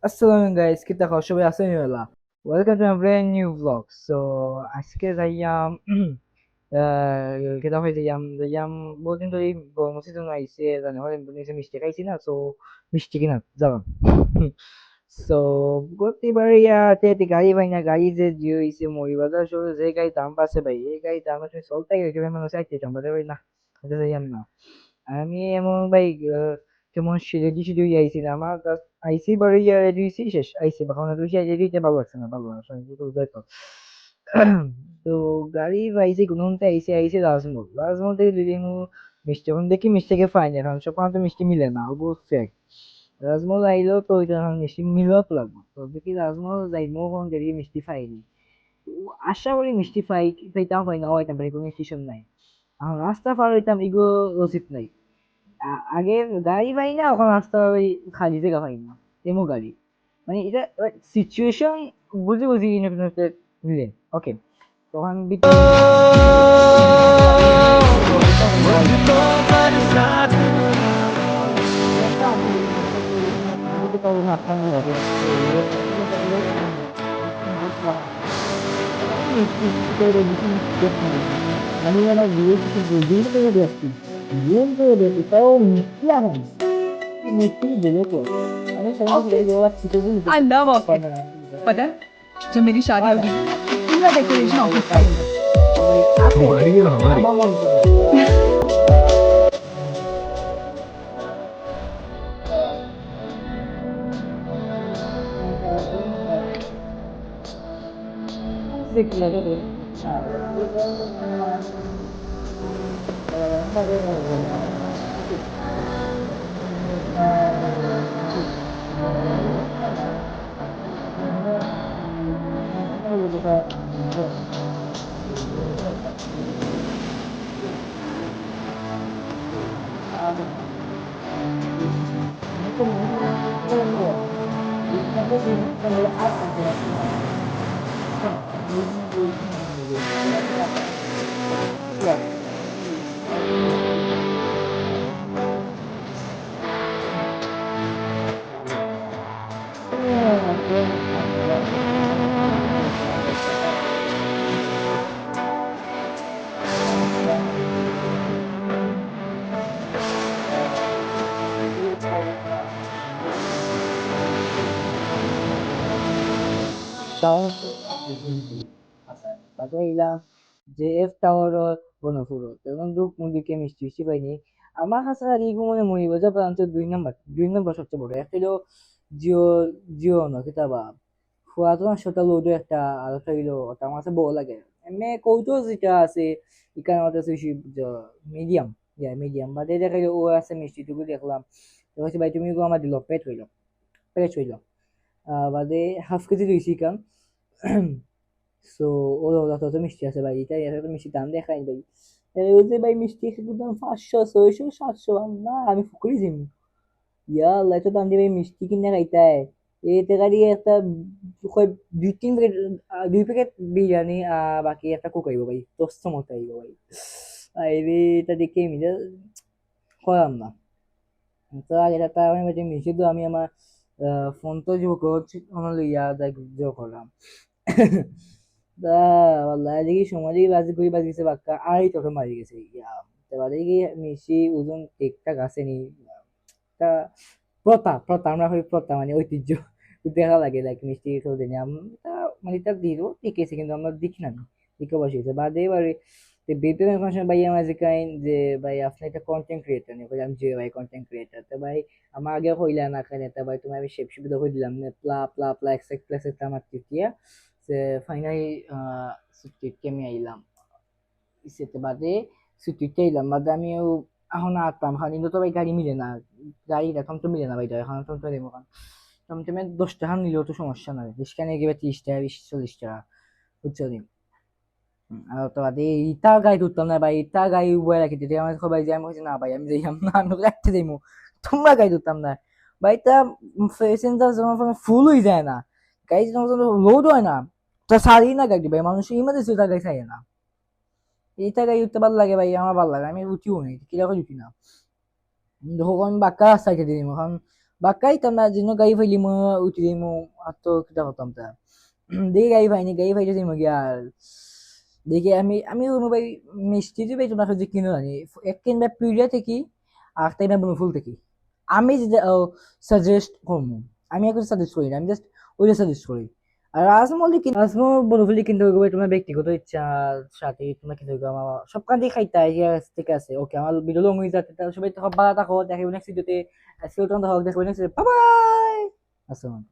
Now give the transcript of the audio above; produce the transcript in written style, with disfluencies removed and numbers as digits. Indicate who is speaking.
Speaker 1: Assalamu guys, kita সবাই আছেন ইনশাআল্লাহ। Welcome to a brand new vlog. So আজকে যাইয়াম kita হয়ে যাইয়াম বহুদিন ধরে গরম সিজন আইছে জানি হয় বলেছে মিষ্টি খাইছি না so মিষ্টি কিনা যাবাম। So প্রতিবার ইয়াতে গাড়ি পাই না গাড়ি যে জিও হইছে মরিবাজার শহরে যে গাড়ি দাম পাচ্ছে ভাই এই গাড়ি দাম আসলে চলতে গেলে মানুষ চাইতে চাম ভাই না এটা যাইয়াম না আমি এমন ভাই যেমন রেডি আইছি না আমার আইসি বাড়ি রেডি হইছি শেষ আইসি বা কোনো দুই রেডি হইতে ভালো লাগছে না ভালো লাগছে না তো দেখো তো গাড়ি পাইছি কোনো মতে আইসি রাজমহল থেকে যদি মিষ্টি এখন দেখি মিষ্টিকে পাই না কারণ সব তো মিষ্টি মিলে না অবশ্যই রাজমহল আইলেও তো ওইটা এখন মিষ্টি মিলেও তো লাগবে তো দেখি রাজমহল যাইমো কোন গাড়ি মিষ্টি পাইনি আশা করি মিষ্টি পাইতাম পাই না হইতাম পারি কোনো স্টেশন নাই এখন রাস্তা পার হইতাম ইগো রসিদ নাই আগে গাড়ি পাই না এখন রাস্তা ওই খালি জায়গা পাই না এমন গাড়ি মানে এটা সিচুয়েশন বুঝে বুঝি নিলেন ওকে তখন Manila video ko yung Dusty. Yun ko yung ikaw, yan. Mesti देखो अरे सही से जो बात सीधे सीधे
Speaker 2: I love ऑफिस पता है जब मेरी शादी होगी पूरा डेकोरेशन ऑफिस का ही
Speaker 3: तुम्हारी और हमारी
Speaker 1: Patay JF Tower Bonafuro. Pero duk mundi chemistry পাইনি আমার কাছে আর ইগো মনে মরিবাজার প্রান্ত দুই নম্বর সবচেয়ে বড় একটা হলো জিও জিও ন কিতাবা ফুয়াতো সেটা লোড একটা আর একটা হইলো ওটা আমার কাছে বড় লাগে এমনি কৌতো যেটা আছে এখানে আমাদের আছে মিডিয়াম মিডিয়াম বা দেখা গেলো ও আছে মিষ্টিটুকু দেখলাম তো হচ্ছে ভাই তুমি আমার দিল পেট হইল বাদে হাফ কেজি দিয়েছি কারণ সো ওর ওরা তত মিষ্টি আছে ভাই এটা এত মিষ্টি দাম দেখাই ভাই ওই যে ভাই মিষ্টি একদম 500 600 700 না আমি ফুকরি যাই ইয়া আল্লাহ এত দাম দিয়ে ভাই মিষ্টি কিনে খাইতাই এই টাকা দিয়ে একটা কয় 2-3 প্যাকেট 2 প্যাকেট বিরিয়ানি বাকি একটা কোক আইব ভাই দশটা মতো আইব ভাই আইরে এটা দেখে মিলে করাম না তো আগে একটা আমি মিষ্টি তো আমি আমার ফোন তো যোগ করছি লইয়া যাই যোগ করলাম তা wallahi দেখি সময় দেখি বাজি গেছে বাক্কা আড়াই চোখে মারি গেছে ইয়া তারপরে দেখি মিষ্টি ওজন ঠিকঠাক আসেনি তা প্রথা আমরা হই প্রথা মানে ঐতিহ্য দেখা লাগে লাইক মিষ্টি খেলে দিনে তা মানে তার দিল ঠিক আছে কিন্তু আমরা দেখি না দেখে বসে গেছে বাদে এবারে বেবি ফাংশন ভাই আমার যে কাইন যে ভাই আপনি একটা কন্টেন্ট ক্রিয়েটর নিয়ে বললাম যে ভাই কন্টেন্ট ক্রিয়েটর তো ভাই আমার আগে হইলা না খানে তা ভাই তুমি আমি শেপ শেপ দেখে দিলাম না প্লা প্লা প্লা এক্সেক্ট প্লাস একটা আমার টিটিয়া সে ফাইনালি সুটিকে আমি আইলাম ইসেতে বাদে সুটিকে আইলাম বাদে আমি এখন আটতাম খালি তো ভাই গাড়ি মিলে না গাড়ি এখন তো মিলে না ভাই এখন তো দেবো কারণ টমটমে 10 টাকা নিলেও তো সমস্যা নাই রিক্সা নিয়ে গেলে 30 টাকা 40 টাকা বুঝছো নি আর তো বাদে ইটা গাড়ি তুলতাম না ভাই ইটা গাড়ি বয়ে রাখি দিতে আমার সবাই যে আমি বলছি না ভাই আমি যাইলাম না আমি রাখতে যাইমু তোমরা গাড়ি তুলতাম না ভাই তা প্যাসেঞ্জার যখন ফুল হয়ে যায় না গাড়ি যখন লোড হয় না তা সারি না গাড়ি ভাই মানুষ ইমার্জেন্সি তা গাড়ি ছাড়ে না এইটা গাড়ি উঠতে ভালো লাগে ভাই আমার ভালো লাগে আমি উঠিও নি কিরকম উঠি না যখন আমি বাক্কা রাস্তায় খেতে দিই এখন বাকাই তোমরা যেন গাড়ি ফাইলি মো উঠি মো আতো কিটা হতাম তা দেখি গাড়ি ফাইতে দিম গিয়া আর দেখি আমি ভাই মিষ্টি দিবে তোমরা যে কিনো আনি এক কিনবা পিড়িয়া থেকে আর তাই না বনফুল থেকে আমি যেটা সাজেস্ট করবো আমি এখন সাজেস্ট করি না আমি জাস্ট ওইটা সাজেস্ট করি আর আজমল বনফুলি কিনতে হবে তোমার ব্যক্তিগত ইচ্ছার সাথে তোমরা কিনতে হবে আমার সব কান দিয়ে খাইতে ঠিক আছে ওকে আমার ভিডিও লং হয়ে যাচ্ছে তাহলে সবাই তো ভালো থাকো দেখাবো নেক্সট ভিডিওতে আজকে তোমরা হোক দেখো নেক্সট বাই বাই আসসালাম